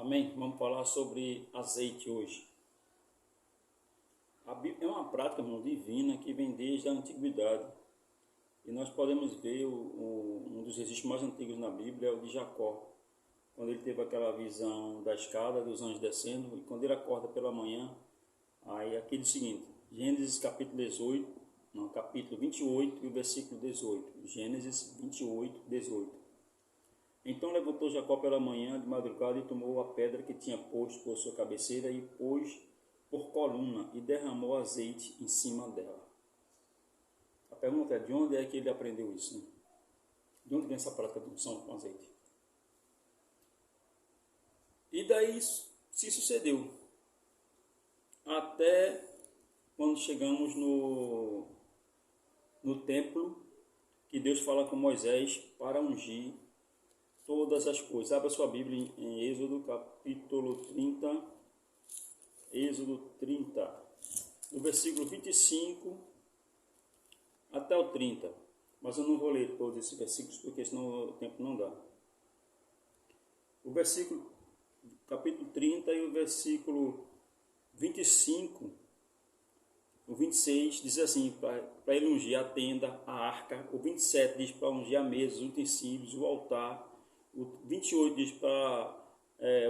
Amém? Vamos falar sobre azeite hoje. A Bíblia é uma prática, irmão, divina que vem desde a antiguidade. E nós podemos ver um dos registros mais antigos na Bíblia é o de Jacó. Quando ele teve aquela visão da escada, dos anjos descendo, e quando ele acorda pela manhã, aí aqui diz o seguinte, Gênesis capítulo 28 e o versículo 18. Gênesis 28, 18. Então levantou Jacó pela manhã de madrugada e tomou a pedra que tinha posto por sua cabeceira e pôs por coluna e derramou azeite em cima dela. A pergunta é, de onde é que ele aprendeu isso? Né? De onde vem essa prática de unção com azeite? E daí se sucedeu. Até quando chegamos no templo, que Deus fala com Moisés para ungir todas as coisas. Abra sua Bíblia em Êxodo capítulo 30. Êxodo 30, do versículo 25 até o 30. Mas eu não vou ler todos esses versículos, porque senão o tempo não dá. O versículo, capítulo 30 e o versículo 25, o 26 diz assim, para ele ungir a tenda, a arca. O 27 diz para ungir a mesa, os utensílios, o altar. O 28 diz para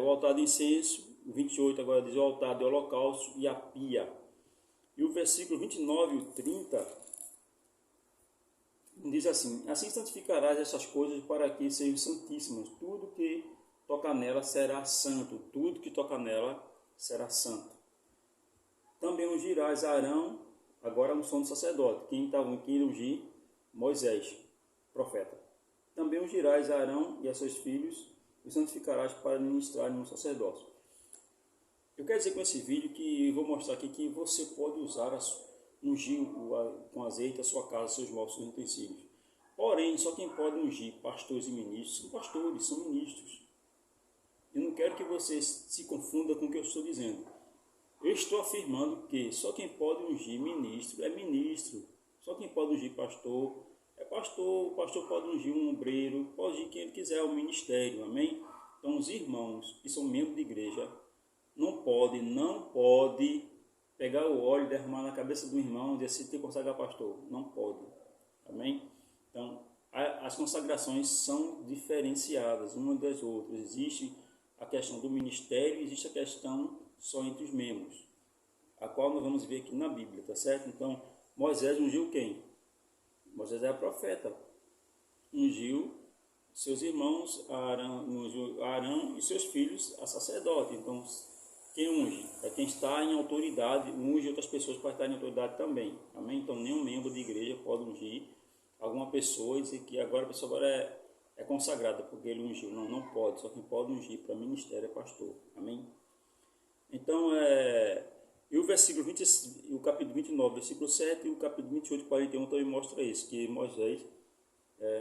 o altar de incenso. O 28 agora diz o altar de holocausto e a pia. E o versículo 29 e o 30 diz assim, assim santificarás essas coisas para que sejam santíssimas. Tudo que toca nela será santo. Tudo que toca nela será santo. Também ungirás Arão, agora a unção do sacerdote. Quem iria ungir? Moisés, profeta. Também ungirás Arão e a seus filhos e santificarás para ministrarem no sacerdócio. Eu quero dizer com esse vídeo que vou mostrar aqui que você pode usar, ungir com azeite a sua casa, seus móveis, seus utensílios. Porém, só quem pode ungir pastores e ministros são pastores, são ministros. Eu não quero que você se confunda com o que eu estou dizendo. Eu estou afirmando que só quem pode ungir ministro é ministro. Só quem pode ungir pastor é pastor. O pastor pode ungir um obreiro, pode ungir quem ele quiser, o ministério, amém? Então, os irmãos que são membros de igreja não pode pegar o óleo e derramar na cabeça do irmão e dizer assim, tem que consagrar pastor. Não pode, amém? Então, as consagrações são diferenciadas umas das outras. Existe a questão do ministério, existe a questão só entre os membros, a qual nós vamos ver aqui na Bíblia, tá certo? Então, Moisés ungiu quem? Moisés é profeta, ungiu seus irmãos, Arão e seus filhos a sacerdote. Então, quem unge? É quem está em autoridade, unge outras pessoas para estar em autoridade também, amém? Então, nenhum membro de igreja pode ungir alguma pessoa e dizer que agora a pessoa agora é consagrada porque ele ungiu. Não pode, só quem pode ungir para ministério é pastor, amém? Então, e o versículo 20, o capítulo 29, versículo 7 e o capítulo 28, 41 também mostra isso, que Moisés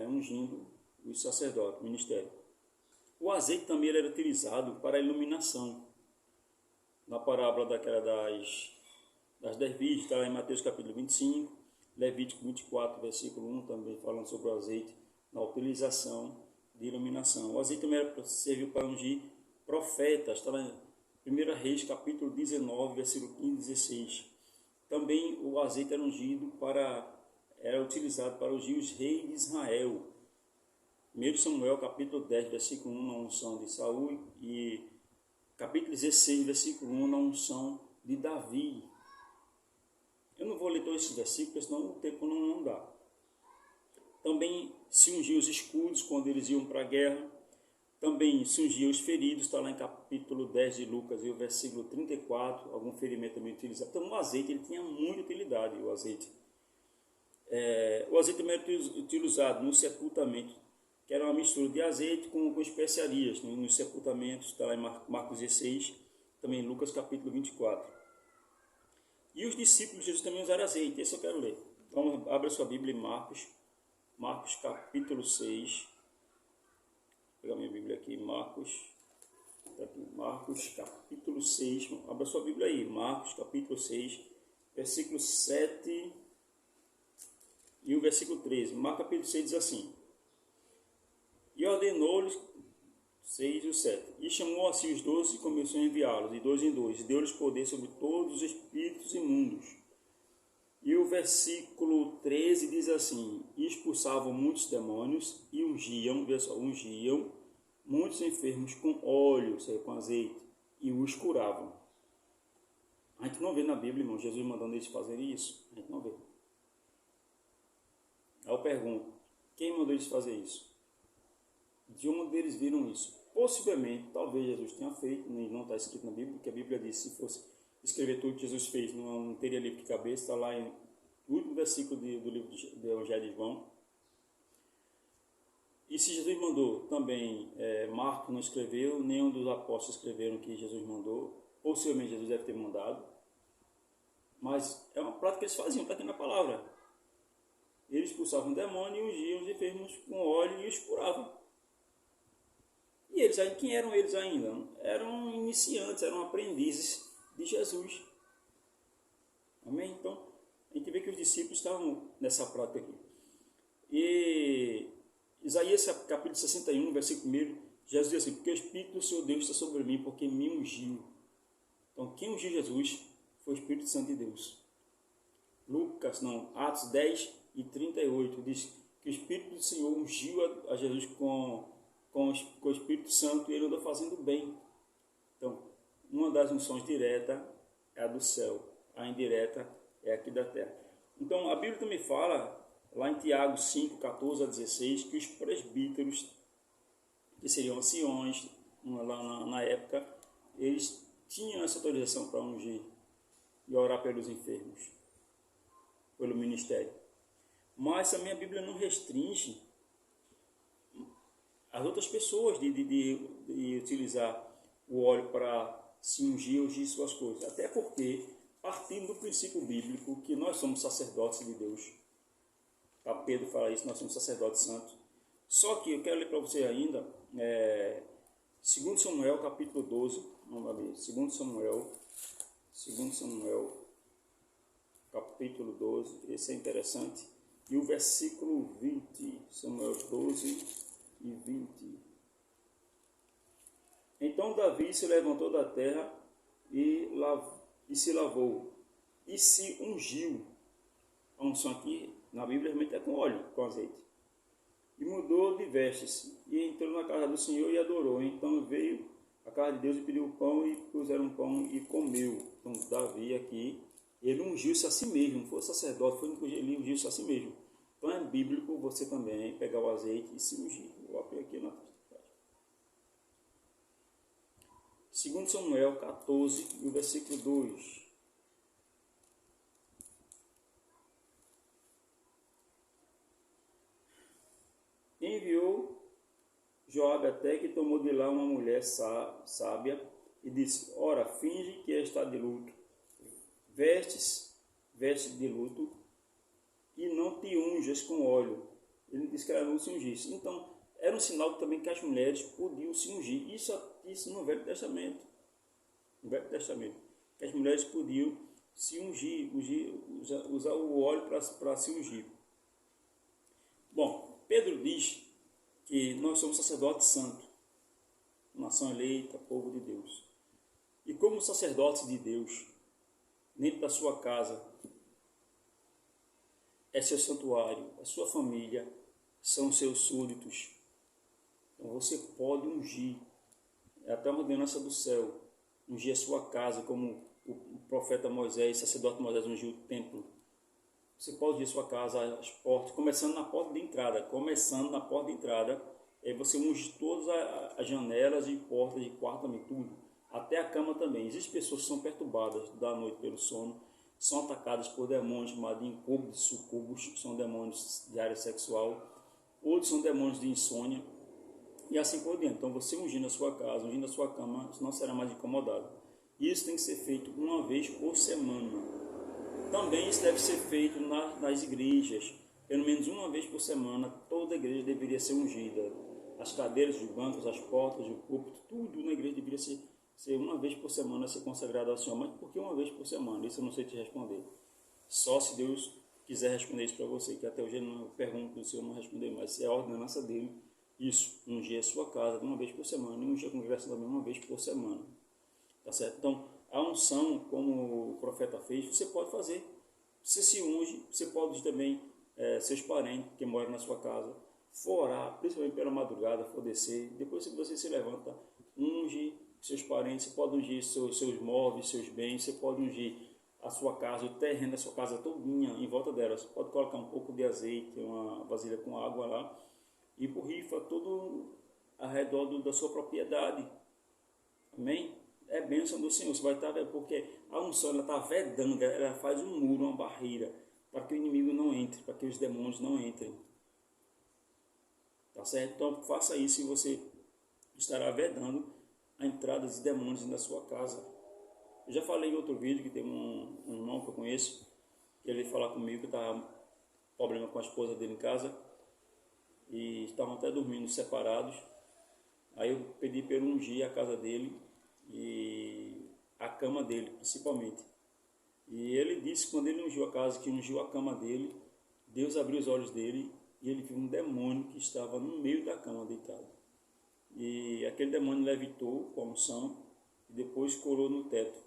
ungindo os sacerdotes, o ministério. O azeite também era utilizado para a iluminação. Na parábola daquela das 10 virgens, está lá em Mateus capítulo 25, Levítico 24, versículo 1, também falando sobre o azeite, na utilização de iluminação. O azeite também serviu para ungir profetas, está lá em 1 Reis, capítulo 19, versículo 15 e 16. Também o azeite era utilizado para ungir os reis de Israel. 1 Samuel, capítulo 10, versículo 1, na unção de Saul, e capítulo 16, versículo 1, na unção de Davi. Eu não vou ler todos esses versículos, senão o tempo não dá. Também se ungiu os escudos quando eles iam para a guerra. Também se ungia os feridos, está lá em capítulo 10 de Lucas, e o versículo 34, algum ferimento também utilizado. Então, o azeite ele tinha muita utilidade, o azeite. O azeite também era utilizado no sepultamento, que era uma mistura de azeite com especiarias. Nos sepultamentos, está lá em Marcos 16, também em Lucas capítulo 24. E os discípulos de Jesus também usaram azeite, esse eu quero ler. Então, abra sua Bíblia em Marcos capítulo 6. Vou pegar minha Bíblia aqui, Marcos capítulo 6, abra sua Bíblia aí, Marcos capítulo 6, versículo 7 e o versículo 13. Marcos capítulo 6 diz assim, e ordenou-lhes 6 e o 7. E chamou a si os 12 e começou a enviá-los, de dois em dois, e deu-lhes poder sobre todos os espíritos imundos. E o versículo 13 diz assim: e expulsavam muitos demônios e ungiam, veja só, ungiam muitos enfermos com óleo, ou seja, com azeite, e os curavam. A gente não vê na Bíblia, irmão, Jesus mandando eles fazerem isso. A gente não vê. Aí eu pergunto, quem mandou eles fazer isso? De onde eles viram isso? Possivelmente, talvez Jesus tenha feito, não está escrito na Bíblia, porque a Bíblia diz que se fosse escrever tudo que Jesus fez, não teria livro de cabeça, está lá no último versículo do livro do Evangelho de João. E se Jesus mandou, também Marcos não escreveu, nenhum dos apóstolos escreveram que Jesus mandou, possivelmente Jesus deve ter mandado, mas é uma prática que eles faziam, está aqui na palavra. Eles expulsavam o demônio e ungiam os enfermos com óleo e os curavam. E eles, quem eram eles ainda? Eram iniciantes, eram aprendizes de Jesus. Amém? Então, a gente vê que os discípulos estavam nessa prática aqui. E Isaías capítulo 61, versículo 1, Jesus diz assim: porque o Espírito do Senhor Deus está sobre mim, porque me ungiu. Então, quem ungiu Jesus foi o Espírito Santo de Deus. Atos 10 e 38 diz que o Espírito do Senhor ungiu a Jesus com o Espírito Santo e ele andou fazendo bem. Então, uma das unções diretas é a do céu, a indireta é aqui da terra. Então, a Bíblia também fala, lá em Tiago 5, 14 a 16, que os presbíteros, que seriam anciões, lá na época, eles tinham essa autorização para ungir e orar pelos enfermos, pelo ministério. Mas também a Bíblia não restringe as outras pessoas de utilizar o óleo para se ungir suas coisas. Até porque, partindo do princípio bíblico, que nós somos sacerdotes de Deus. Tá? Pedro fala isso, nós somos sacerdotes santos. Só que eu quero ler para você ainda, 2 Samuel, capítulo 12. Vamos lá ver, 2 Samuel, capítulo 12. Esse é interessante. E o versículo 20, Samuel 12 e 20. Então Davi se levantou da terra e se lavou e se ungiu. A unção aqui na Bíblia realmente é com óleo, com azeite. E mudou de vestes e entrou na casa do Senhor e adorou. Então veio a casa de Deus e pediu pão e puseram pão e comeu. Então Davi aqui, ele ungiu-se a si mesmo, não foi sacerdote, ele ungiu-se a si mesmo. Então é bíblico você também pegar o azeite e se ungir. Vou abrir aqui na 2 Samuel 14, e o versículo 2. Enviou Joabe até que tomou de lá uma mulher sábia e disse: ora, finge que está de luto, veste de luto e não te unjas com óleo. Ele disse que ela não se ungisse. Então, era um sinal também que as mulheres podiam se ungir. Isso no Velho Testamento. No Velho Testamento. Que as mulheres podiam se ungir usar o óleo para se ungir. Bom, Pedro diz que nós somos sacerdotes santos, nação eleita, povo de Deus. E como sacerdotes de Deus, dentro da sua casa, é seu santuário, a sua família, são seus súditos. Então você pode ungir, é até uma ordenança do céu, ungir a sua casa, como o profeta Moisés, sacerdote Moisés ungiu o templo. Você pode ungir a sua casa, as portas, começando na porta de entrada, aí você unge todas as janelas e portas de quarto também, tudo, até a cama também. Existem pessoas que são perturbadas da noite pelo sono, são atacadas por demônios chamados incubos e sucubos, que são demônios de área sexual, outros são demônios de insônia, e assim por diante. Então você ungindo a sua casa, ungindo a sua cama, não será mais incomodado. Isso tem que ser feito uma vez por semana. Também isso deve ser feito nas igrejas, pelo menos uma vez por semana. Toda a igreja deveria ser ungida. As cadeiras, os bancos, as portas, o púlpito, tudo na igreja deveria ser uma vez por semana ser consagrado ao Senhor. Mas por que uma vez por semana? Isso eu não sei te responder. Só se Deus quiser responder isso para você, que até hoje eu não pergunto, o Senhor não responder, mas é a ordenança dele. Isso, ungir a sua casa uma vez por semana e ungir a congregação também uma vez por semana. Tá certo? Então, a unção, como o profeta fez, você pode fazer. Você se unge, você pode ungir também seus parentes que moram na sua casa. For orar, principalmente pela madrugada, for descer. Depois que você se levanta, unge seus parentes, você pode ungir seus móveis, seus bens, você pode ungir a sua casa, o terreno da sua casa todinha, em volta dela. Você pode colocar um pouco de azeite, uma vasilha com água lá, e borrifa todo ao redor da sua propriedade. Amém? É bênção do Senhor. Você vai estar, porque a unção ela está vedando, ela faz um muro, uma barreira, para que o inimigo não entre, para que os demônios não entrem. Tá certo? Então faça isso e você estará vedando a entrada de demônios na sua casa. Eu já falei em outro vídeo que tem um irmão que eu conheço, que ele veio falar comigo que estava problema com a esposa dele em casa e estavam até dormindo separados. Aí eu pedi para ele ungir a casa dele e a cama dele, principalmente. E ele disse que quando ele ungiu a casa, que ungiu a cama dele, Deus abriu os olhos dele e ele viu um demônio que estava no meio da cama deitado. E aquele demônio levitou com a unção e depois colou no teto.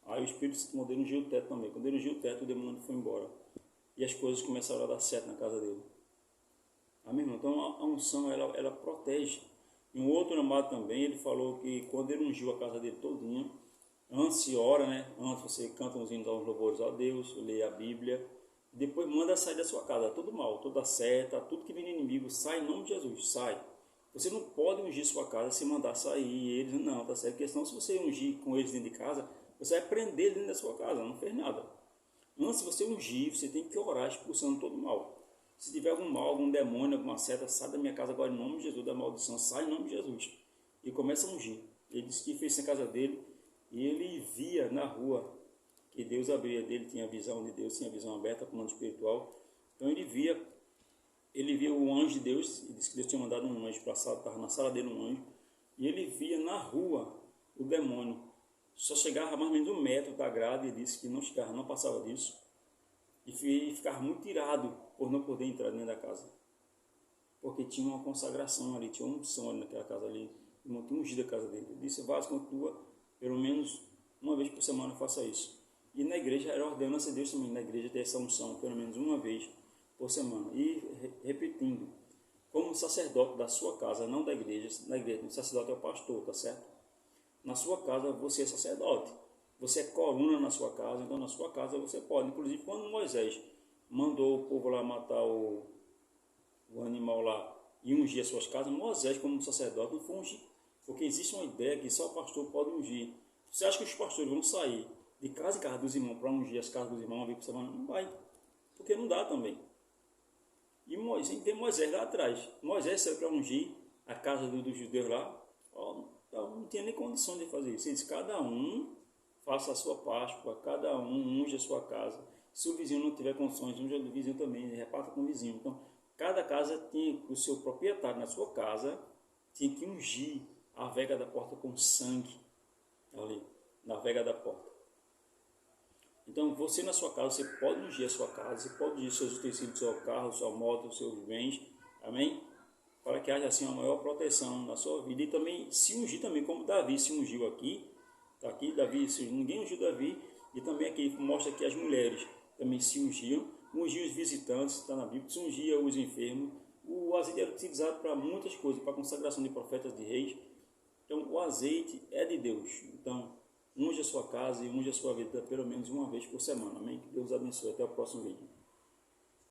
Aí o Espírito Santo mandou ele ungir o teto também. Quando ele ungiu o teto, o demônio foi embora. E as coisas começaram a dar certo na casa dele. Amém, irmão? Então a unção ela protege. E um outro amado também, ele falou que quando ele ungiu a casa dele todinha, antes se ora, né? Antes você canta uns hinos aos louvores a Deus, lê a Bíblia, depois manda sair da sua casa, todo mal, toda seta, tudo que vem do inimigo, sai em nome de Jesus, sai. Você não pode ungir sua casa se mandar sair eles, não, tá certo? Porque senão se você ungir com eles dentro de casa, você vai prender eles dentro da sua casa, não fez nada. Antes de você ungir, você tem que orar expulsando todo mal. Se tiver algum mal, algum demônio, alguma seta, sai da minha casa agora em nome de Jesus, da maldição, sai em nome de Jesus. E começa a ungir. Ele disse que fez isso na casa dele e ele via na rua que Deus abria dele, tinha a visão de Deus, tinha a visão aberta para o mundo espiritual. Então ele via o anjo de Deus, ele disse que Deus tinha mandado um anjo para a sala, estava na sala dele um anjo, e ele via na rua o demônio. Só chegava mais ou menos 1 metro da grade, ele disse que não chegava, não passava disso. E ficava muito irado por não poder entrar dentro da casa. Porque tinha uma consagração ali, tinha uma unção ali naquela casa ali. E não tinha ungido a casa dele. Ele disse, vá, continua, pelo menos uma vez por semana faça isso. E na igreja, era ordenança de Deus também, na igreja ter essa unção, pelo menos uma vez por semana. E repetindo, como sacerdote da sua casa, não da igreja, na igreja, o sacerdote é o pastor, tá certo? Na sua casa você é sacerdote. Você é coluna na sua casa, então na sua casa você pode. Inclusive, quando Moisés mandou o povo lá matar o animal lá e ungir as suas casas, Moisés, como sacerdote, não foi ungir. Porque existe uma ideia que só o pastor pode ungir. Você acha que os pastores vão sair de casa em casa dos irmãos para ungir as casas dos irmãos uma vez por semana? Não vai, porque não dá também. E Moisés, tem Moisés lá atrás. Moisés saiu para ungir a casa dos judeus lá. Não tinha nem condição de fazer isso. Ele disse, cada um faça a sua Páscoa, cada um unge a sua casa. Se o vizinho não tiver condições, unja do vizinho também, reparta com o vizinho. Então, cada casa tinha, o seu proprietário na sua casa, tinha que ungir a vega da porta com sangue, ali, na vega da porta. Então, você na sua casa, você pode ungir a sua casa, você pode ungir seus utensílios, seu carro, sua moto, seus bens, amém? Para que haja assim uma maior proteção na sua vida. E também se ungir também, como Davi se ungiu aqui. Está aqui, Davi, ninguém ungiu Davi. E também aqui mostra que as mulheres também se ungiam. Ungiam os visitantes, está na Bíblia, se ungia os enfermos. O azeite era utilizado para muitas coisas, para a consagração de profetas, de reis. Então o azeite é de Deus. Então unja a sua casa e unja a sua vida pelo menos uma vez por semana. Amém? Que Deus abençoe. Até o próximo vídeo.